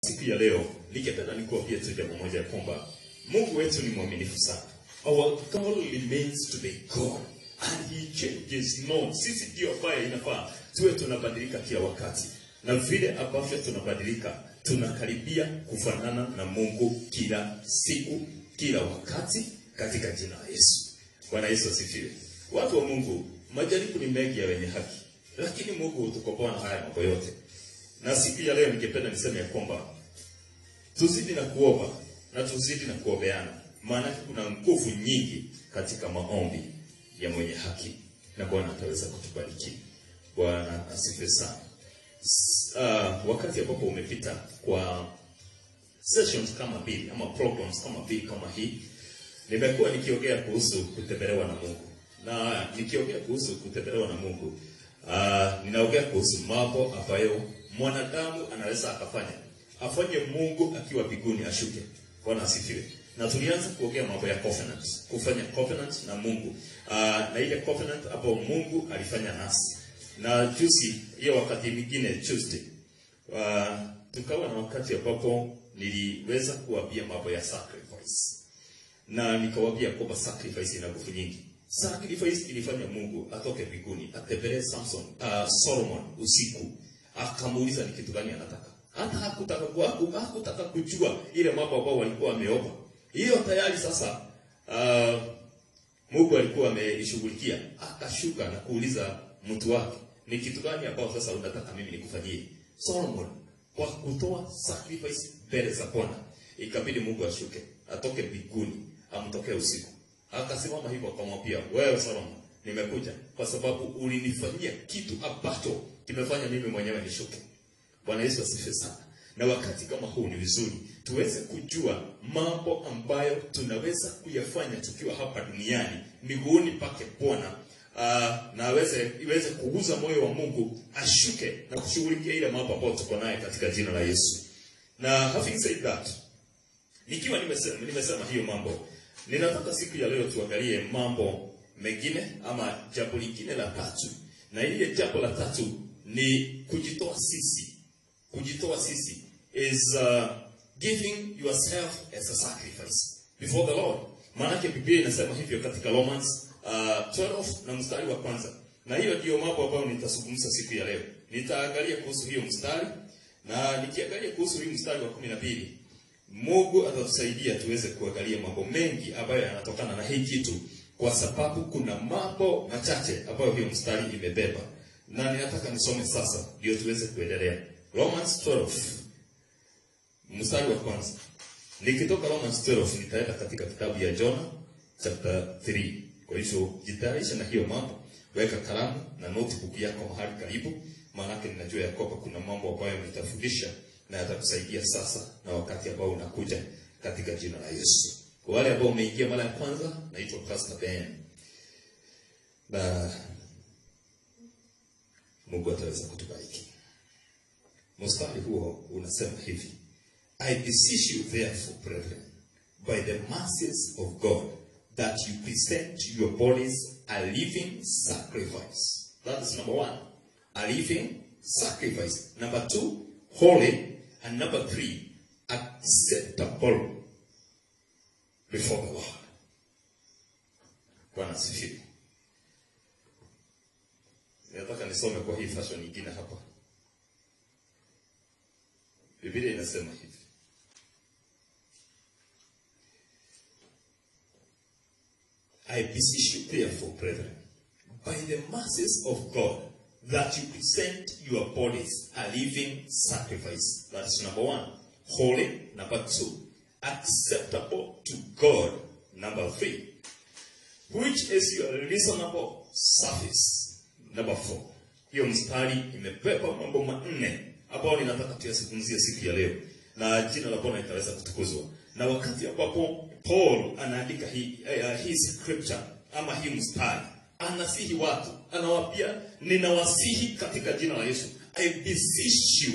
Siku ya leo ningependa nikuambie tu jambo moja kwamba Mungu wetu ni mwaminifu sana. Our God remains to be God and he changes not. Sisi ndio ambaye inafaa tuwe tunabadilika kila wakati, na vile ambavyo tunabadilika tunakaribia kufanana na Mungu kila siku, kila wakati, katika jina la Yesu. Bwana Yesu asifiwe. Watu wa Mungu, majaribu ni mengi ya wenye haki, lakini Mungu hutukomboa na haya mambo yote. Na siku ya leo ningependa niseme ya kwamba tuzidi na kuomba na tuzidi na kuombeana, maana kuna nguvu nyingi katika maombi ya mwenye haki, na Bwana ataweza kutubariki. Bwana asifiwe sana. Wakati ambapo umepita kwa sessions kama mbili ama programs kama mbili kama hii, nimekuwa nikiongea kuhusu kutembelewa na Mungu. Na nikiongea kuhusu kutembelewa na Mungu, ninaongea kuhusu mambo ambayo mwanadamu anaweza afanye Mungu akiwa mbinguni ashuke. Bwana asifiwe. Na tulianza kuongea mambo ya covenant, kufanya covenant na Mungu. Na ile covenant hapo Mungu alifanya nasi. Na juzi hiyo wakati mwingine Tuesday, tukawa na wakati ambapo niliweza kuambia mambo ya sacrifice. Na nikawaambia kwamba sacrifice ina nguvu nyingi. Sacrifice ilifanya Mungu atoke mbinguni, atembelee Solomon usiku, akamuuliza ni kitu gani anataka. Hata hakutaka kujua ile mambo ambayo walikuwa wameomba. Hiyo tayari sasa Mungu alikuwa ameishughulikia. Akashuka na kuuliza mtu wake, ni kitu gani ambao sasa unataka mimi nikufanyie? Solomon kwa kutoa sacrifice mbele za Bwana, ikabidi Mungu ashuke, atoke mbinguni, amtokee usiku. Akasimama hivyo akamwambia, wewe Solomon, nimekuja kwa sababu ulinifanyia kitu ambacho kimefanya mimi mwenyewe nishuke. Bwana Yesu asifiwe sana. Na wakati kama huu ni vizuri tuweze kujua mambo ambayo tunaweza kuyafanya tukiwa hapa duniani miguuni pake Bwana, na iweze kuguza moyo wa Mungu, ashuke na kushughulikia ile mambo ambayo tuko naye katika jina la Yesu. Na having said that, nikiwa nimesema hiyo mambo, ninataka siku ya leo tuangalie mambo mengine ama jambo lingine la tatu. Na ile jambo la tatu ni kujitoa sisi. Kujitoa sisi is giving yourself as a sacrifice before the Lord. Maana Biblia inasema hivyo katika Romans 12 na mstari wa kwanza. Na hiyo ndio mambo ambayo nitazungumza siku ya leo. Nitaangalia kuhusu hiyo mstari, na nikiangalia kuhusu hiyo mstari wa 12, Mungu atatusaidia tuweze kuangalia mambo mengi ambayo yanatokana na hii kitu, kwa sababu kuna mambo machache ambayo hiyo mstari imebeba. Na ninataka nisome sasa ndio tuweze kuendelea. Romans 12 mstari wa kwanza. Nikitoka Romans 12 nitaenda katika kitabu ya Jonah chapter 3. Kwa hiyo jitayarisha na hiyo mambo, weka kalamu na notebook yako mahali karibu, maana ninajua ya kwamba kuna mambo ambayo nitafundisha na yatakusaidia sasa na wakati ambao unakuja katika jina la Yesu. Kwa wale ambao umeingia mara ya kwanza, naitwa Pastor Ben. Na Mungu ataweza kutubariki. Mstari huo unasema hivi: I beseech you therefore, brethren, by the mercies of God, that you present your bodies a living sacrifice. That is number 1. A living sacrifice. Number 2, holy. And number 3, acceptable before the Lord. Bwana asifiwe. Nataka nisome kwa hii version nyingine hapa. Biblia inasema hivi: I beseech you therefore, brethren, by the mercies of God, that you present your bodies a living sacrifice. That is number 1. Holy. Number 2. Acceptable to God. Number 3. Which is your reasonable service. Number 4. Hiyo mstari imebeba mambo manne ambayo ninataka tuyazungumzie siku ya leo, na jina la Bwana litaweza kutukuzwa. Na wakati ambapo Paul anaandika hii scripture ama hii mstari, anasihi watu, anawaambia, ninawasihi katika jina la Yesu, I beseech you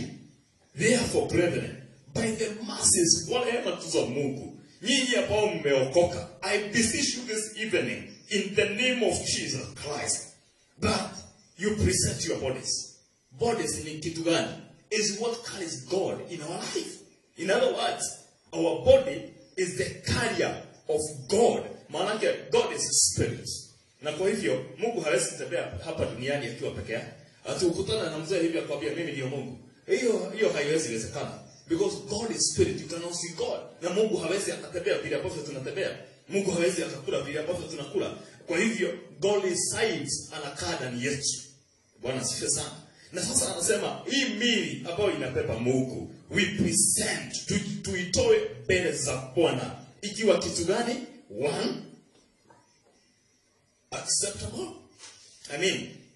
therefore, brethren, by the mercies, kwa neema tu za Mungu, nyinyi ambao mmeokoka, I beseech you this evening in the name of Jesus Christ, that you present your bodies. Bodies ni kitu gani? Is what carries God in our life. In other words, our body is the carrier of God. Maanake God is spirit. Na kwa hivyo Mungu hawezi kutembea hapa duniani akiwa peke yake. Ati ukutana na mzee hivi akwambia mimi ndio Mungu. Hiyo haiwezi kuwezekana. Because God is spirit, you cannot see God. Na Mungu hawezi akatembea vile ambavyo tunatembea. Mungu hawezi akakula vile ambavyo tunakula. Kwa hivyo God resides, anakaa ndani yetu. Bwana asifiwe sana. Na sasa anasema hii mili ambayo inapepa Mungu, we present, tuitoe mbele za Bwana. Ikiwa kitu gani? One, acceptable.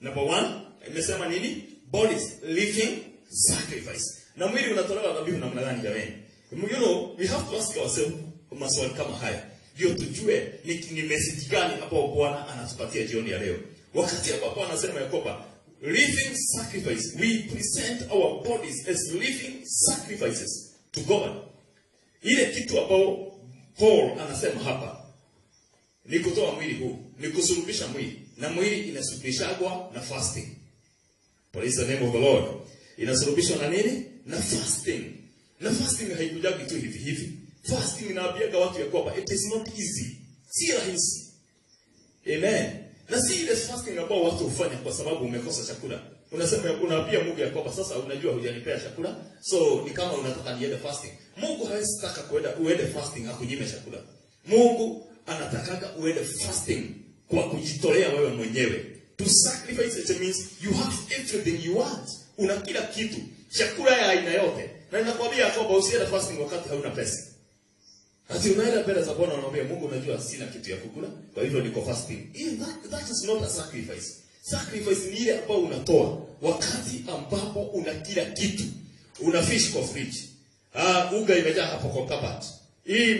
Number one, imesema nini? Bodies, living sacrifice. Na mwili unatolewa dhabihu namna gani jamani? You know, we have to ask ourselves maswali kama haya. Ndio tujue ni message gani hapo Bwana anatupatia jioni ya leo. Wakati hapo anasema ya kwamba living sacrifice, we present our bodies as living sacrifices to God. Ile kitu ambao Paul anasema hapa ni kutoa mwili huu, ni kusulubisha mwili. Na mwili inasulubishagwa na fasting. Praise the name of the Lord. Inasulubishwa na nini? Na fasting. Na fasting haikujagi tu hivi. Fasting inawaambia watu ya kwamba it is not easy. Si rahisi. Amen. Na si ile fasting ambao watu hufanya kwa sababu umekosa chakula. Unasema unaambia Mungu ya kwamba sasa unajua hujanipea chakula, so ni kama unataka niende fasting. Mungu hawezi taka uende fasting akunyime chakula. Mungu anataka uende fasting kwa kujitolea wewe mwenyewe. To sacrifice, it means you have everything you want. Una kila kitu, chakula ya aina yote. Na ninakwambia kwamba usiende fasting wakati hauna pesa. Ati unaenda mbele za Bwana unamwambia Mungu, unajua sina kitu ya kukula, kwa hivyo niko fasting. That is not a sacrifice. Sacrifice ni ile ambayo unatoa wakati ambapo una kila kitu. Una fish kwa fridge. Uga imejaa hapo kwa kabati. Hii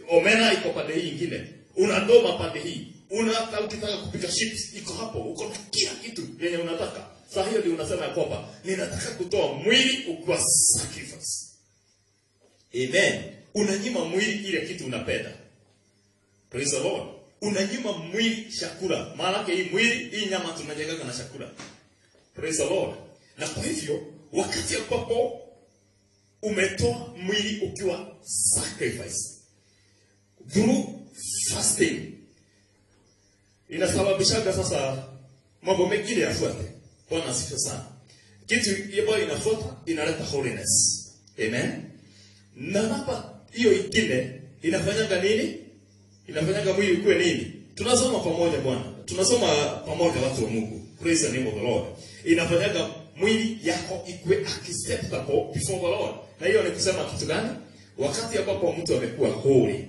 omena iko pande hii nyingine. Una ndoma pande hii. Unataka ukitaka kupika chips iko hapo. Uko na kila kitu yenye unataka. Sasa hiyo ndio unasema kwamba ninataka kutoa mwili ukwa sacrifice. Amen. Unanyima mwili ile kitu unapenda. Praise the Lord. Unanyima mwili chakula. Maana yake hii mwili, hii nyama tunajenga na chakula. Praise the Lord. Na kwa hivyo wakati ambapo umetoa mwili ukiwa sacrifice through fasting, inasababisha sasa mambo mengine yafuate. Bwana asifiwe sana. Kitu ambayo inafuata inaleta holiness. Amen. Na hapa hiyo ingine inafanyanga nini? Inafanyanga mwili kuwe nini? Tunasoma pamoja Bwana. Tunasoma pamoja watu wa Mungu. Praise the name of the Lord. Inafanyanga mwili yako ikuwe acceptable before the Lord. Na hiyo ni kusema kitu gani? Wakati ambapo mtu amekuwa holy.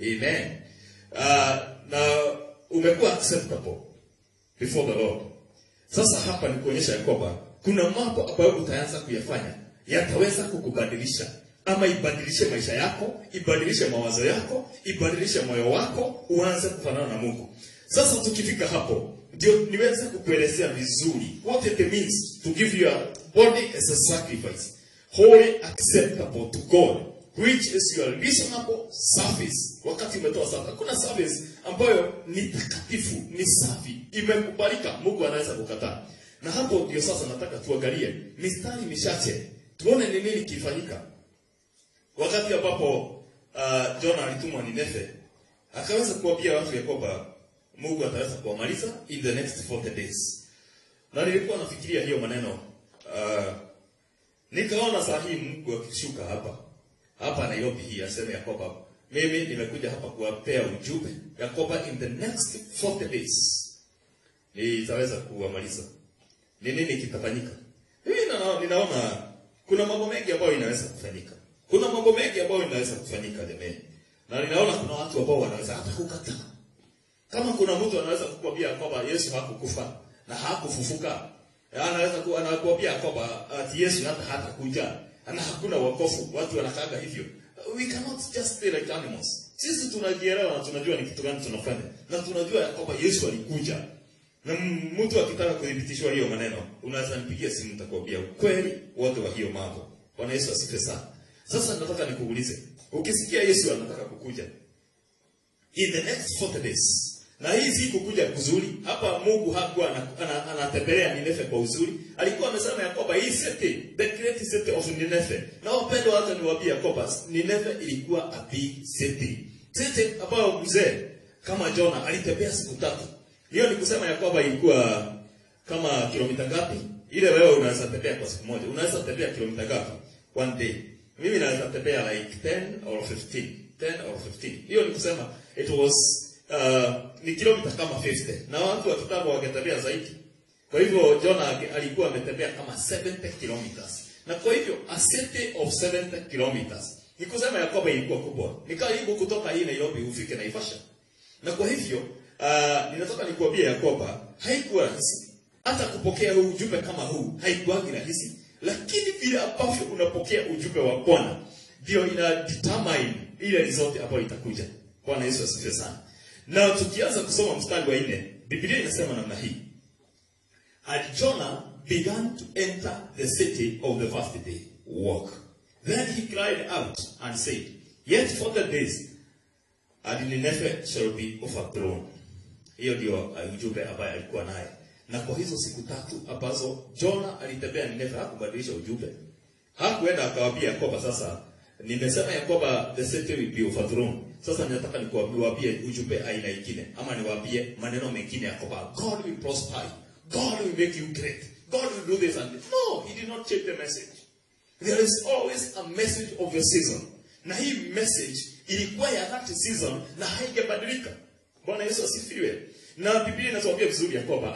Amen. Na umekuwa acceptable before the Lord. Sasa hapa ni kuonyesha kwamba kuna mambo ambayo utaanza kuyafanya yataweza kukubadilisha. Ama ibadilishe maisha yako, ibadilishe mawazo yako, ibadilishe moyo wako, uanze kufanana na Mungu. Sasa tukifika hapo, ndio niweze kukuelezea vizuri what it means to give your body as a sacrifice, holy, acceptable to God, which is your reasonable service. Wakati umetoa sadaka, kuna service ambayo ni takatifu, ni safi, imekubalika, Mungu anaweza kukataa. Na hapo ndio sasa nataka tuangalie mistari michache, tuone ni nini kifanyika. Wakati ambapo Jona alitumwa Nineve, akaweza kuambia watu ya kwamba Mungu ataweza kuwamaliza in the next 40 days. Na nilikuwa nafikiria hiyo maneno. Nikaona saa hii Mungu akishuka hapa Nairobi hii, aseme ya kwamba mimi nimekuja hapa kuwapea ujumbe ya kwamba in the next 40 days nitaweza kuwamaliza. Ni nini kitafanyika? Mimi ninaona kuna mambo mengi ambayo inaweza kufanyika. Kuna mambo mengi ambayo inaweza kufanyika jamani. Na ninaona kuna watu ambao wanaweza hata kukataa. Kama kuna mtu anaweza kukwambia kwamba Yesu hakukufa na hakufufuka, anakuambia kwamba ati Yesu hata kuja, na hakuna wokovu, watu wanakaga hivyo. We cannot just stay like animals. Sisi tunajielewa na tunajua ni kitu gani tunafanya. Na tunajua kwamba Yesu alikuja. Na mtu akitaka kudhibitishwa hiyo maneno, unaweza nipigia simu nitakwambia ukweli wote wa hiyo mambo. Bwana Yesu asifiwe sana. Sasa nataka nikuulize, ukisikia Yesu anataka kukuja in the next 40 days, Na hii si kukuja kuzuri. Hapa Mungu hakuwa anatembelea Nineve kwa uzuri. Alikuwa amesema ya kwamba hii city, the great city of Nineve. Na wapendwa, hata niwaambia kwamba Nineve ilikuwa a big city. City ambayo mzee kama Jonah alitembea siku 3. Hiyo ni kusema ya kwamba ilikuwa kama kilomita ngapi? Ile wewe unaweza tembea kwa siku moja. Unaweza tembea kilomita ngapi? One day. Mimi naweza tembea like 10 or 15. 10 or 15. Hiyo ni kusema it was ni kilomita kama 50. Na watu wa kitambo wangetembea zaidi. Kwa hivyo Jonah alikuwa ametembea kama 70 kilometers. Na kwa hivyo a city of 70 kilometers. Ni kusema ya kwamba ilikuwa kubwa. Ni karibu kutoka hii Nairobi ufike Naivasha. Na kwa hivyo ninataka nikuambie ya kwamba haikuwa rahisi. Hata kupokea huu ujumbe kama huu haikuwa rahisi. Lakini vile ambavyo unapokea ujumbe wa Bwana ndio ina determine ile result ambayo itakuja. Bwana Yesu asifiwe sana. Na tukianza kusoma mstari wa 4, Biblia inasema namna hii. And Jonah began to enter the city of the first day walk. Then he cried out and said, Yet 40 days and Nineveh shall be overthrown. Hiyo ndio ujumbe ambaye alikuwa naye. Na kwa hizo siku 3 ambazo Jonah alitembea Nineveh, hakubadilisha ujumbe. Hakuenda akawaambia kwamba sasa nimesema ya kwamba the city will be overthrown. Sasa ninataka niwaambie ujumbe aina nyingine, ama niwaambie maneno mengine ya kwamba God will prosper you. God will make you great. God will do this and this. No, he did not change the message. There is always a message of your season. Na hii message ilikuwa ya that season na haigebadilika. Bwana Yesu asifiwe. Na Biblia inatuambia vizuri ya kwamba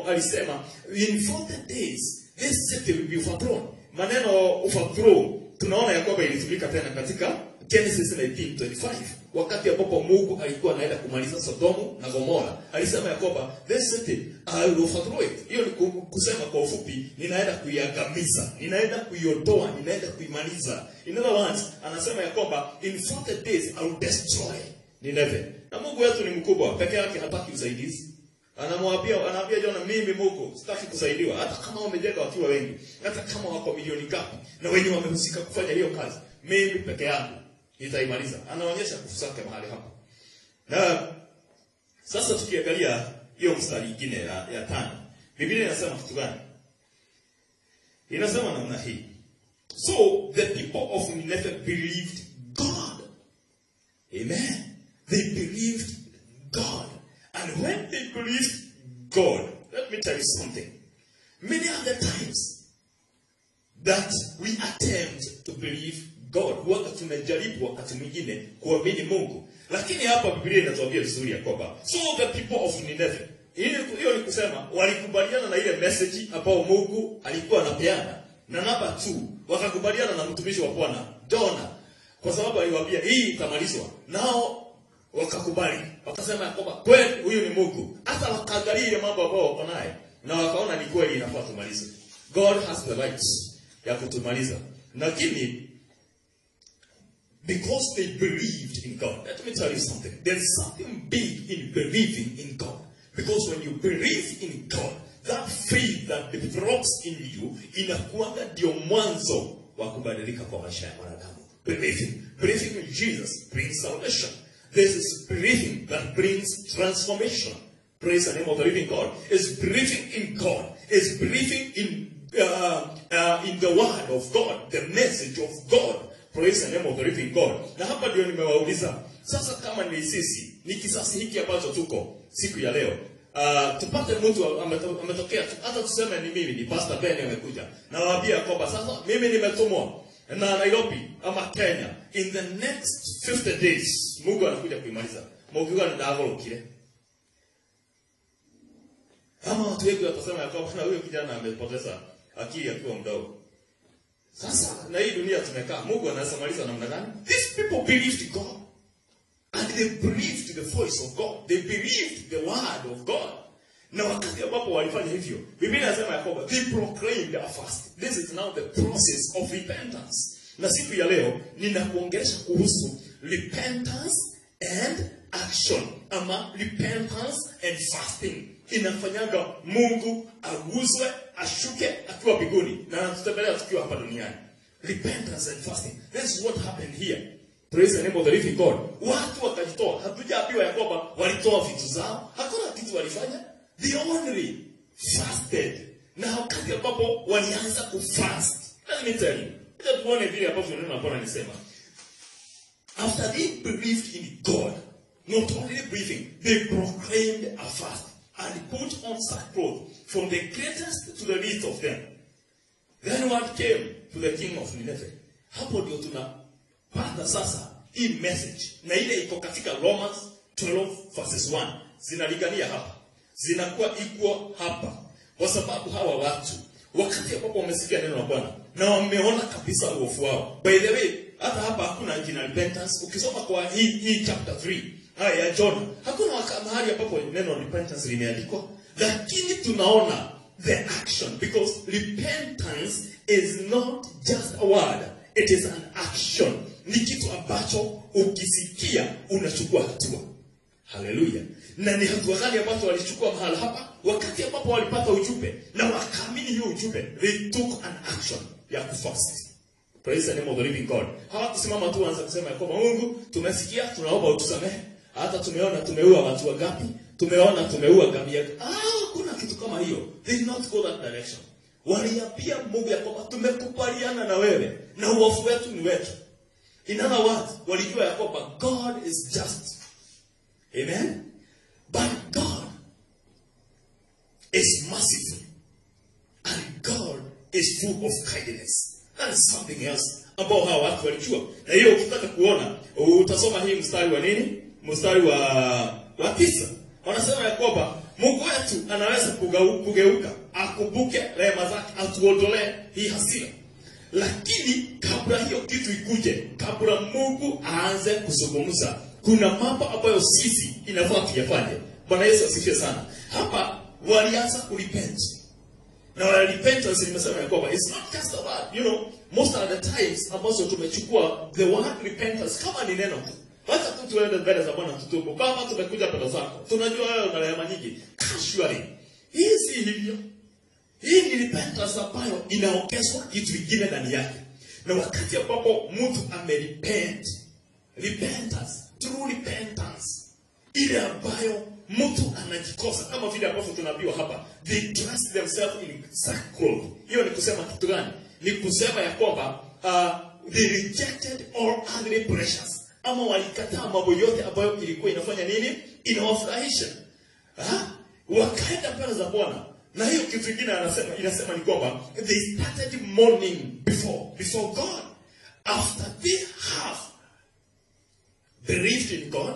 alisema in 40 days this city will be overthrown. Maneno overthrow tunaona ya kwamba ilitumika tena katika Genesis 19:25 wakati ambapo Mungu alikuwa anaenda kumaliza Sodomu na Gomora. Alisema ya kwamba this city I will overthrow it. Hiyo ni kusema kwa ufupi, ninaenda kuiangamiza, ninaenda kuiondoa, ninaenda kuimaliza. In other words, anasema ya kwamba in 40 days I will destroy Nineveh. Na Mungu wetu ni mkubwa, peke yake hataki usaidizi. Anaambia Jonah, mimi Mungu sitaki kusaidiwa, hata kama wamejenga wakiwa wengi, hata kama wako milioni ngapi na wenye wamehusika kufanya hiyo kazi, mimi peke yangu nitaimaliza. Anaonyesha nguvu zake mahali hapo. Na sasa tukiangalia hiyo mstari mwingine ya 5. Biblia inasema kitu gani? Inasema namna hii. So the people of Nineveh believed God. Amen. They believed God. And when they believed God, let me tell you something. Many other times that we attempt to believe God, wakati tunajaribu wakati mwingine kuamini Mungu. Lakini hapa Biblia inatuambia vizuri ya kwamba so the people of Nineveh, hiyo ni kusema walikubaliana na ile message ambayo Mungu alikuwa anapeana. Na namba 2, wakakubaliana na mtumishi wa Bwana Jonah, kwa sababu aliwaambia hii itamalizwa. Nao wakakubali. Wakasema kwamba kweli huyu ni Mungu. Hata wakaangalia ile mambo ambayo wako naye na wakaona ni kweli inafaa tumalize. God has the right ya kutumaliza. Lakini because they believed in God. Let me tell you something. There is something big in believing in God. Because when you believe in God, that faith that develops in you inakuanga ndio mwanzo wa kubadilika kwa maisha ya wanadamu. Believing in Jesus brings salvation. This is believing that brings transformation. Praise the name of the living God. Is believing in God. Is believing in the word of God, the message of God. Praise the name of the living God. Na hapa ndio nimewauliza. Sasa kama ni sisi, ni kisasi hiki ambacho tuko siku ya leo. Tupate mtu ametokea, hata tuseme ni mimi, ni Pastor Ben amekuja. Na waambia kwamba sasa mimi nimetumwa na Nairobi ama Kenya. In the next 50 days, Mungu anakuja kuimaliza. Mungu anadagolokile. Ama watu wengi watasema ya kwamba huyo kijana amepoteza akili akiwa mdogo. Sasa na hii dunia tumekaa, Mungu anasamaliza namna gani? These people believed God. And they believed the voice of God. They believed the word of God. Na wakati ambapo walifanya hivyo, Biblia inasema ya kwamba they proclaimed a fast. This is now the process of repentance. Na siku ya leo ninakuongelesha kuhusu repentance and action, ama repentance and fasting. Inafanyanga Mungu aguzwe, ashuke akiwa mbinguni na anatutembelea tukiwa hapa duniani. Repentance and fasting. This is what happened here. Praise the name of the living God. Watu wakajitoa. Hatujaambiwa ya kwamba walitoa vitu zao. Hakuna kitu walifanya. They only fasted. Na wakati ambapo walianza kufast. Let me tell you. Let tuone vile ambavyo neno la Bwana linasema. After they believed in God, not only believing, they proclaimed a fast and put on sackcloth from the greatest to the least of them. Then word came to the king of Nineveh. Hapo ndio tunapata sasa hii message. Na ile iko katika Romans 12 verses 1. Zinalingania hapa. Zinakuwa equal hapa. Kwa sababu hawa watu wakati ambapo wamesikia neno la Bwana na wameona kabisa uovu wao. By the way, hata hapa hakuna jina repentance. Ukisoma kwa hii chapter 3 ya John, hakuna mahali ambapo neno repentance limeandikwa, lakini tunaona the action, because repentance is not just a word, it is an action. Ni kitu ambacho ukisikia unachukua hatua. Hallelujah. Na ni hatua gani ambazo walichukua mahali hapa? Wakati ambapo walipata ujumbe na wakaamini hiyo ujumbe, they took an action ya kufast. Praise the name of the living God. Hawakusimama tu anza kusema ya kwamba Mungu, tumesikia, tunaomba utusamehe. Hata tumeona tumeua watu wangapi? Tumeona tumeua ngamia. Kuna kitu kama hiyo. They did not go that direction. Waliambia Mungu ya kwamba tumekubaliana na wewe na uovu wetu ni wetu. In other words, walijua ya kwamba God is just. Amen. But God is merciful. And God is full of kindness. That is something else ambao hawa watu walijua. Na hiyo ukitaka kuona, utasoma hii mstari wa nini? Mstari wa 9. Wanasema ya kwamba Mungu wetu anaweza kugeuka, akumbuke rehema zake, atuondolee hii hasira. Lakini kabla hiyo kitu ikuje, kabla Mungu aanze kuzungumza, kuna mambo ambayo sisi inafaa tuyafanye. Bwana Yesu asifiwe sana. Hapa walianza kurepent. Na repentance nimesema ya kwamba it's not just about, most of the times ambazo tumechukua the word repentance kama ni neno tu. Wacha tu tuende mbele za Bwana tutubu. Kama tumekuja pale zako, tunajua wewe una rehema nyingi. Casually. Hii si hivyo. Hii ni repentance ambayo inaongezwa kitu kingine ndani yake. Na wakati ambapo mtu amerepent, repentance, true repentance, ile ambayo mtu anajikosa kama vile ambavyo tunaambiwa hapa, they dress themselves in sackcloth. Hiyo ni kusema kitu gani? Ni kusema ya kwamba they rejected all earthly pleasures. Ama walikataa mambo yote ambayo ilikuwa inafanya nini? Inawafurahisha. Wakaenda mbele za Bwana. Na hiyo kitu kingine inasema ni kwamba they started mourning before God. After they have believed in God,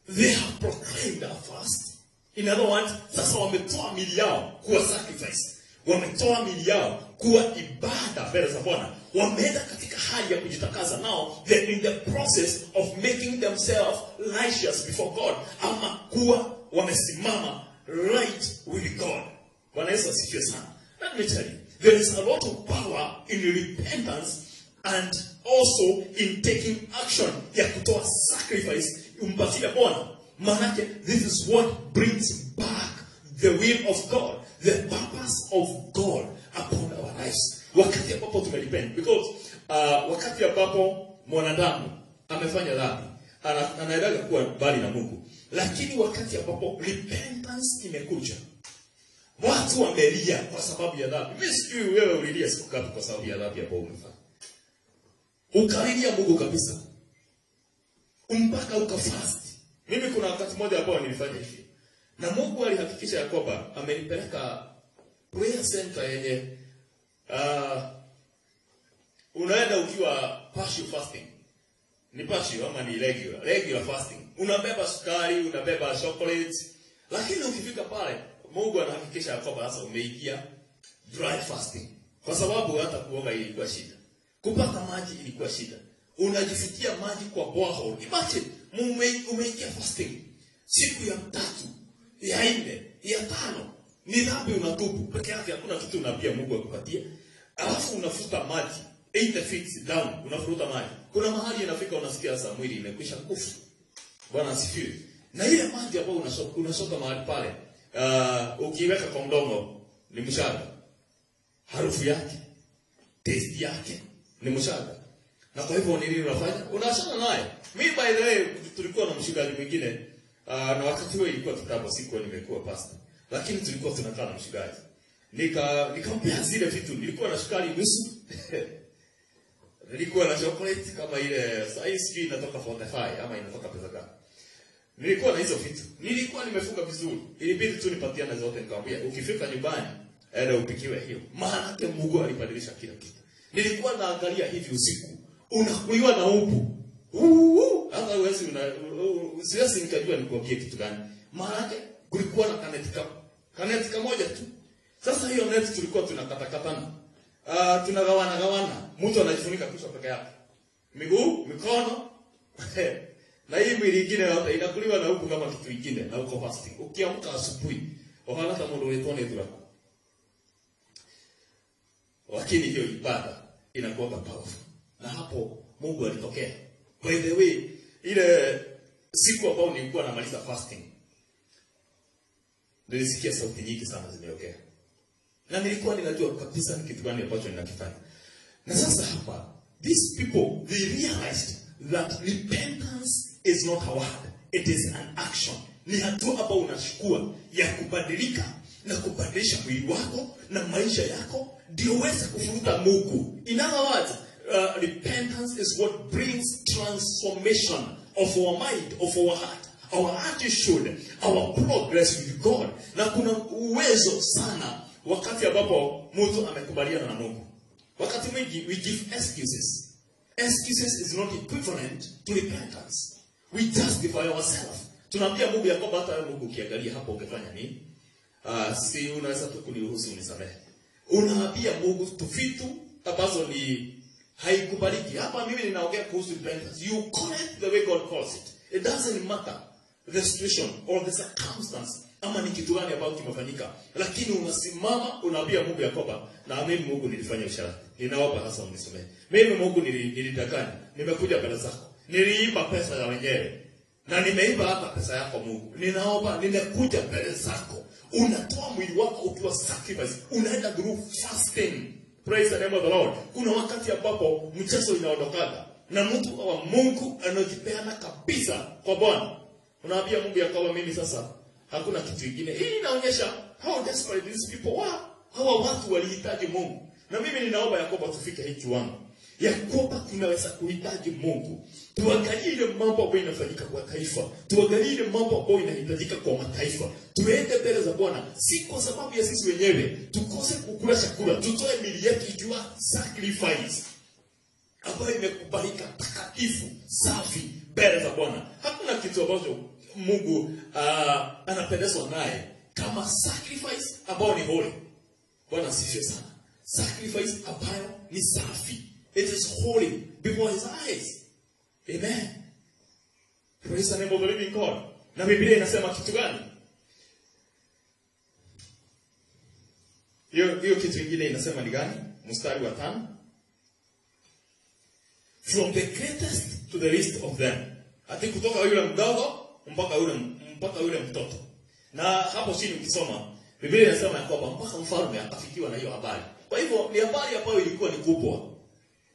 they have proclaimed a fast. In other words, sasa wametoa mili yao kuwa sacrifice. Wametoa mili yao kuwa ibada mbele za Bwana. Wameenda katika hali ya kujitakaza. Now they're in the process of making themselves righteous before God. Ama kuwa wamesimama right with God. Bwana Yesu asifiwe sana. Let me tell you, there is a lot of power in repentance and also in taking action ya kutoa sacrifice umpatia Bwana. Manake this is what brings back the will of God, the purpose of God upon our lives. Wakati ambapo tumerepent, because wakati ambapo mwanadamu amefanya dhambi, anaendelea kuwa mbali na Mungu. Lakini wakati ambapo repentance imekuja, watu wamelia kwa sababu ya dhambi. Mimi sijui wewe ulilia siku ngapi kwa sababu ya dhambi ambayo umefanya. Ukalilia Mungu kabisa. Mpaka ukafast. Mimi kuna wakati mmoja ambao nilifanya hivi. Na Mungu alihakikisha ya kwamba amenipeleka prayer center yenye unaenda ukiwa partial fasting. Ni partial ama ni regular fasting. Unabeba sukari, unabeba chocolate. Lakini ukifika pale, Mungu anahakikisha ya kwamba sasa umeingia dry fasting. Kwa sababu hata kuoga ilikuwa shida. Kupata maji ilikuwa shida. Unajifikia maji kwa borehole. Imagine, umeingia fasting. Siku ya 3, ya 4, ya 5. Ni dhambi unatubu. Peke yake hakuna kitu unaambia Mungu akupatie. Alafu unafuta maji 8 feet down, unafuta maji. Kuna mahali inafika unasikia sasa mwili imekwisha kufa. Bwana asifiwe. Na ile maji ambayo unashoka mahali pale, ukiweka kwa mdomo ni mshaka. Harufu yake, taste yake ni mshaka. Na kwa hivyo nini unafanya? Unaachana naye. Mimi by the way tulikuwa na mchungaji mwingine na wakati huo ilikuwa kitambo, sikuwa nimekuwa pastor. Lakini tulikuwa tunakaa na mchungaji. Nikampea zile vitu. Nilikuwa na sukari nusu. Nilikuwa na chocolate kama ile size inatoka 45 ama inatoka pesa gani. Nilikuwa na hizo vitu. Nilikuwa nimefunga vizuri. Ilibidi tu nipatiane zote, nikamwambia ukifika nyumbani aenda upikiwe hiyo. Maana yake Mungu alibadilisha kila kitu. Nilikuwa naangalia hivi usiku. Unakuliwa na upu. Hata uwezi siwezi nikajua nikuambie kitu gani. Maana yake kulikuwa na kaneti kamoja tu. Sasa hiyo neti tulikuwa tunakatakatana. Tunagawana. Mtu anajifunika kichwa peke yake. Miguu, mikono. Na hii mwili ingine yote inakuliwa na huku kama kitu kingine na uko fasting. Ukiamka asubuhi, ohana kama ndio wetone tu hapo. Lakini hiyo ibada inakuwa powerful. Na hapo Mungu alitokea. By the way, ile siku ambayo nilikuwa namaliza fasting, nilisikia sauti nyingi sana zimeokea. Na nilikuwa ninajua kabisa ni kitu gani ambacho ninakifanya. Na sasa hapa, these people, they realized that repentance is not a word, it is an action. Ni hatua ambayo unachukua ya kubadilika na kubadilisha mwili wako na maisha yako ndio uweze kufuruta Mungu. In other words, repentance is what brings transformation of our mind, of our heart, our attitude, our progress with God. Na kuna uwezo sana wakati ambapo mtu amekubaliana na Mungu. Wakati mwingi we give excuses. Excuses is not equivalent to repentance. We justify ourselves. Tunaambia Mungu ya kwamba hata Mungu ukiangalia hapo ungefanya nini? Si unaweza tu kuniruhusu unisamehe. Unaambia Mungu tu vitu ambazo ni haikubaliki. Hapa mimi ninaongea kuhusu repentance. You call it the way God calls it. It doesn't matter the situation or the circumstance. Ama ni kitu gani ambacho kimefanyika. Lakini unasimama unaambia Mungu ya kwamba na mimi Mungu nilifanya usharati. Ninaomba sasa unisamehe. Mimi Mungu nilidanganya. Nimekuja mbele zako. Niliiba pesa ya wenyewe. Na nimeiba hata pesa yako Mungu. Ninaomba nimekuja mbele zako. Unatoa mwili wako ukiwa sacrifice. Unaenda through fasting. Praise the name of the Lord. Kuna wakati ambapo mchezo inaondokaga na mtu wa Mungu anajipeana kabisa kwa Bwana. Unaambia Mungu ya kwamba mimi sasa hakuna kitu kingine. Hii inaonyesha how desperate these people were. Hawa watu walihitaji Mungu. Na mimi ninaomba ya kwamba tufike hii kiwango ya kwamba tunaweza kuhitaji Mungu. Tuangalie ile mambo ambayo inafanyika kwa taifa. Tuangalie ile mambo ambayo inahitajika kwa mataifa. Tuende mbele za Bwana si kwa sababu ya sisi wenyewe tukose kukula chakula. Tutoe miili yetu ikiwa sacrifice ambayo imekubalika, takatifu, safi mbele za Bwana. Hakuna kitu ambacho Mungu anapendezwa naye kama sacrifice ambayo ni holy. Bwana asifiwe sana. Sacrifice ambayo ni safi. It is holy before his eyes. Amen. Praise the name of the living God. Na Biblia inasema kitu gani? Hiyo kitu kingine inasema ni gani? Mstari wa 5. From the greatest to the least of them. Ati kutoka yule mdogo mpaka yule mtoto. Na hapo chini ukisoma Biblia inasema ya kwamba mpaka mfalme akafikiwa na hiyo habari. Kwa hivyo ni habari ambayo ilikuwa ni kubwa.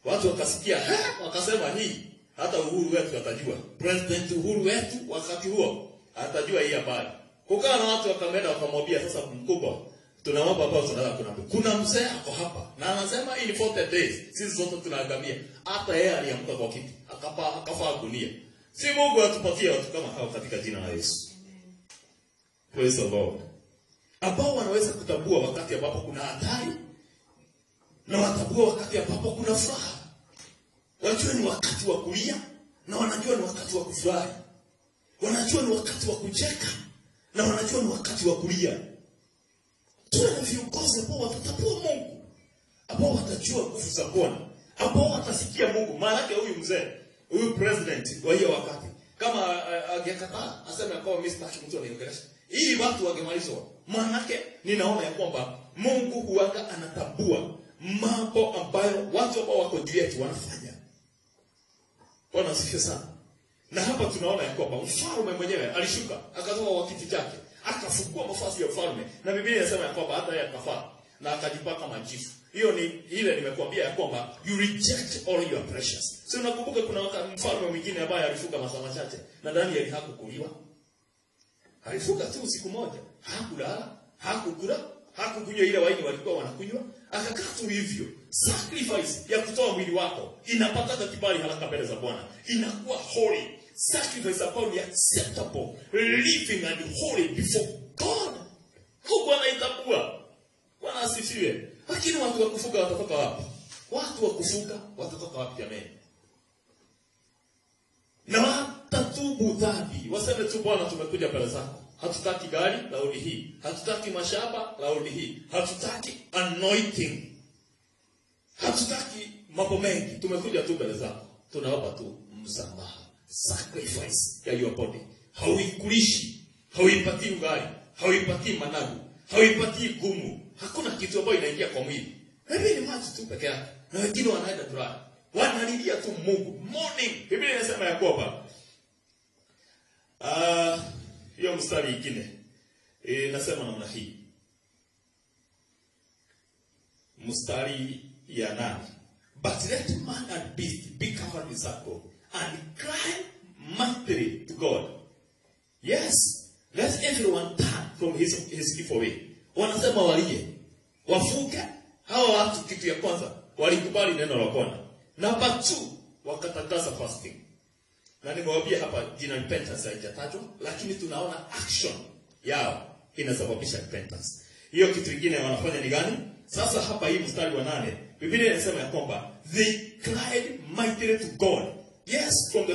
Watu wakasikia, wakasema hii hata Uhuru wetu atajua. President Uhuru wetu wakati huo atajua hii habari. Kukaa na watu wakamenda wakamwambia sasa mkubwa, tunaomba baba tunataka kuna mzee ako hapa na anasema hii ni 40 days sisi zote tunaangamia. Hata yeye aliamka kwa kiti akafa dunia. Si Mungu atupatie watu kama hao katika jina la Yesu. Praise the Lord. Ambao wanaweza kutambua wakati ambapo kuna hatari na watambua wakati ambapo kuna furaha. Wanajua ni wakati wa kulia na wanajua ni wakati wa kufurahi. Wanajua ni wakati wa kucheka na wanajua ni wakati wa kulia. Tuwe na viongozi ambao watatambua Mungu, ambao watajua nguvu za Bwana, ambao watasikia Mungu. Maana yake huyu mzee, huyu president wa hiyo wakati kama angekataa aseme kwa mimi sitaki mtu aniongelesha, hii watu wangemalizwa. Maana yake ninaona ya kwamba Mungu huanga anatambua mambo ambayo watu ambao wako juu yetu wanafanya. Bwana asifiwe sana. Na hapa tunaona ya kwamba mfalme mwenyewe alishuka, akatoka kwa kiti chake, akafungua mavazi ya mfalme. Na Biblia inasema ya kwamba hata yeye akafa na akajipaka majifu. Hiyo ni ile nimekuambia ya kwamba you reject all your precious. Sio unakumbuka kuna mfalme mwingine ambaye alifuga masaa machache na Daniel hakukuliwa. Alifuga tu siku moja, hakulala, hakukula, hakukunywa ile waini walikuwa wanakunywa, akakaa tu hivyo. Sacrifice ya kutoa mwili wako inapata kibali haraka mbele za Bwana. Inakuwa holy. Sacrifice upon the acceptable, living and holy before God. Mungu anaitambua. Bwana asifiwe. Lakini watu wa kufuga watatoka wapi? Watu wa kufuga watatoka wapi jamani? Na watatubu dhambi. Waseme tu Bwana tumekuja mbele zako. Hatutaki gari laudi hii. Hatutaki mashamba laudi hii. Hatutaki anointing. Hatutaki mambo mengi. Tumekuja tu mbele zako. Tunaomba tu msamaha. Sacrifice ya your body. Hauikulishi. Hauipatii ugali. Hauipatii managu. Hauipatii gumu. Hakuna kitu ambacho inaingia kwa mwili. Hivi ni maji tu peke yake. Na wengine wanaenda dry. Wanalilia tu Mungu. Morning. Biblia inasema ya kwamba hiyo mstari mwingine nasema namna hii. Mstari ya 8. But let man and beast be covered with sackcloth and cry mightily to God. Yes. Let everyone turn from his evil way. Wanasema walie. Wafuga. Hawa watu kitu ya kwanza walikubali neno la Bwana. Number 2, wakatangaza fasting. Na nimewaambia hapa jina repentance haijatajwa, lakini tunaona action yao inasababisha repentance. Hiyo kitu kingine wanafanya ni gani? Sasa hapa hii mstari wa 8, Biblia inasema ya kwamba they cried mightily to God. Yes, from the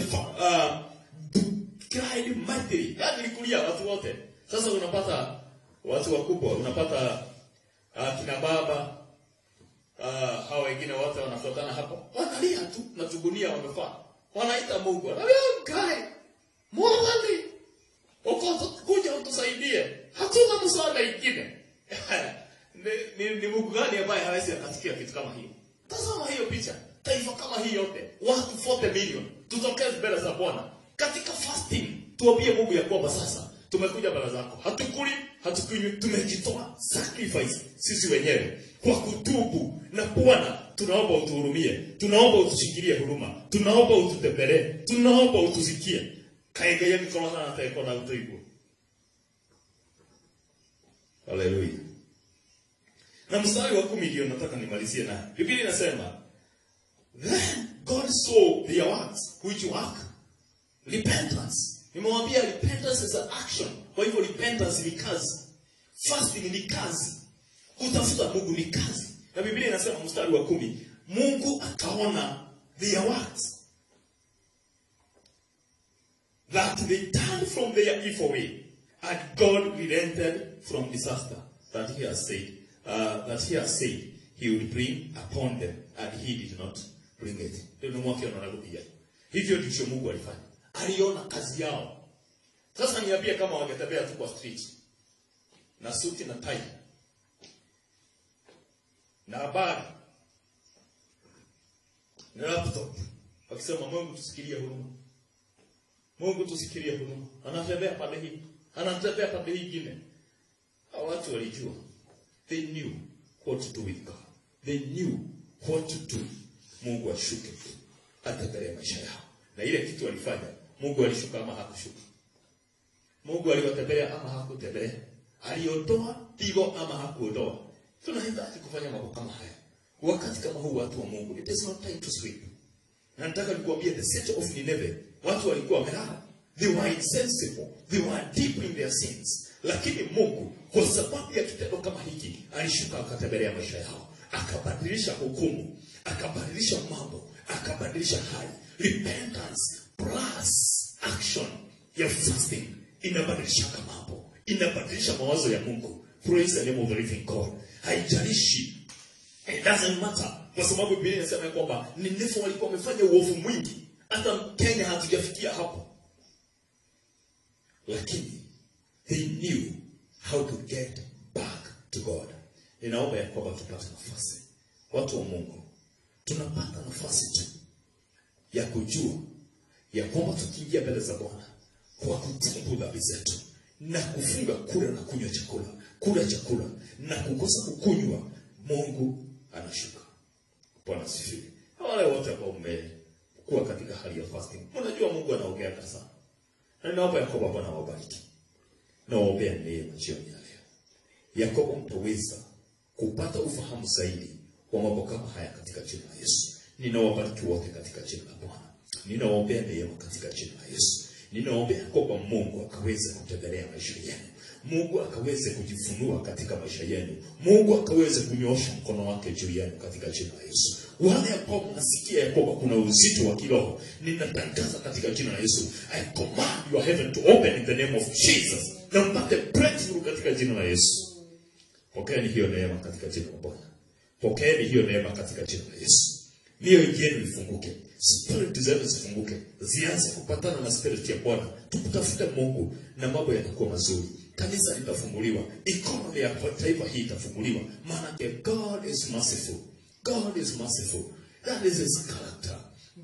cried mightily. Yaani kulia watu wote. Sasa unapata watu wakubwa, unapata kina baba, hao wengine wote wanafuatana hapo. Wanalia tu na tugunia wamefaa. Wanaita Mungu. Wanalia kai. Mwali. Uko kuja utusaidie. Hatuna msaada mwingine. Ni Mungu gani ambaye hawezi akasikia kitu kama hiyo? Tazama hiyo picha. Taifa kama hii yote, watu 40 million tutokee mbele za Bwana. Katika fasting tuambie Mungu ya kwamba sasa tumekuja mbele zako. Hatukuli, hatukunywi, tumejitoa sacrifice sisi wenyewe kwa kutubu na Bwana tunaomba utuhurumie, tunaomba utushikilie huruma, tunaomba ututembelee, tunaomba utusikie. Kaegea mikono sana ataiko na utoibu. Haleluya. Na mstari wa 10 ndio nataka nimalizie naye. Biblia inasema then God saw their works which work repentance. Nimewambia repentance is an action. Kwa hivyo repentance ni kazi. Fasting ni kazi. Kutafuta Mungu ni kazi. Na Biblia inasema mstari wa 10, Mungu akaona their works, that they turned from their evil way, and God relented from disaster that he has said he would bring upon them, and he did not bring it. Ndio mwake anarudia. Hivyo ndivyo Mungu alifanya. Aliona kazi yao. Sasa niambie kama wangetembea tu kwa street na suti na tai na habari na laptop wakisema Mungu tusikilie huruma, Mungu tusikilie huruma, anatembea pale hii, anatembea pale hii ingine. Hao watu walijua, they knew what to do with God, they knew what to do. Mungu ashuke atatendea maisha yao. Na ile kitu walifanya, Mungu alishuka ama hakushuka? Mungu aliwatembelea ama hakutembelea? Aliondoa pigo ama hakuondoa? Tunahitaji kufanya mambo kama haya. Wakati kama huu watu wa Mungu, it is not time to sleep. Na nataka nikuambie the city of Nineveh, watu walikuwa wamelala. They were insensible. They were deep in their sins. Lakini Mungu kwa sababu ya kitendo kama hiki alishuka akatembelea maisha yao. Akabadilisha hukumu, akabadilisha mambo, akabadilisha hali. Repentance plus action ya fasting inabadilisha mambo, inabadilisha mawazo ya Mungu. Praise the name of the living God. Haijalishi, it doesn't matter, kwa sababu Biblia inasema kwamba Nineve walikuwa wamefanya uovu mwingi, hata Kenya hatujafikia hapo, lakini they knew how to get back to God. Ninaomba ya kwamba tupate nafasi, watu wa Mungu, tunapata nafasi tu ya kujua ya kwamba tukiingia mbele za Bwana kwa kutubu dhambi zetu na kufunga kula na kunywa chakula, kula chakula na kukosa kukunywa, Mungu anashuka. Bwana asifiwe. Wale wote ambao mmekuwa katika hali ya fasting, mnajua Mungu anaongea sana. Na naomba Yakobo Bwana wabariki. Naombea neema jioni ya leo. Yakobo mtaweza kupata ufahamu zaidi wa mambo kama haya katika jina la Yesu. Ninawabariki wote katika jina la Bwana. Ninaombea neema katika jina la Yesu. Ninaombea kwamba Mungu akaweze kutembelea maisha yenu. Mungu akaweze kujifunua katika maisha yenu. Mungu akaweze kunyoosha mkono wake juu yenu katika jina la Yesu. Wale ambao mnasikia kwamba kuna uzito wa kiroho, ninatangaza katika jina la Yesu, I command your heaven to open in the name of Jesus. Na mpate breakthrough katika jina la Yesu. Pokeeni hiyo neema katika jina la Bwana. Pokeeni hiyo neema katika jina la Yesu. Mioyo yenu ifunguke. Spirit zenu zifunguke. Zianze kupatana na spirit ya Bwana. Tukutafute Mungu na mambo yatakuwa mazuri. Kanisa litafunguliwa. Economy ya taifa hii itafunguliwa. Maana God is merciful. God is merciful. That is his character.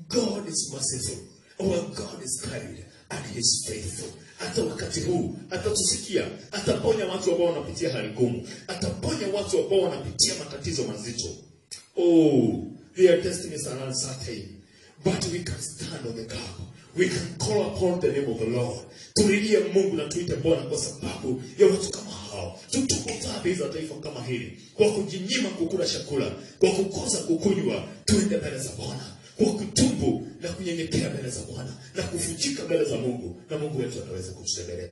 God is merciful. Our God is kind and he is faithful. Hata wakati huu atatusikia, ataponya watu ambao wanapitia hali ngumu, ataponya watu ambao wanapitia matatizo mazito. Oh, their destinies are uncertain, but we can stand on the gap. We can call upon the name of the Lord. Tulilie Mungu na tuite Bwana kwa sababu ya watu kama hao. Tutuko dhambi za taifa kama hili, kwa kujinyima kukula chakula, kwa kukosa kukunywa, tuende mbele za Bwana, kwa kutubu na kunyenyekea mbele za Bwana na kufujika mbele za Mungu, na Mungu wetu ataweza kututembelea.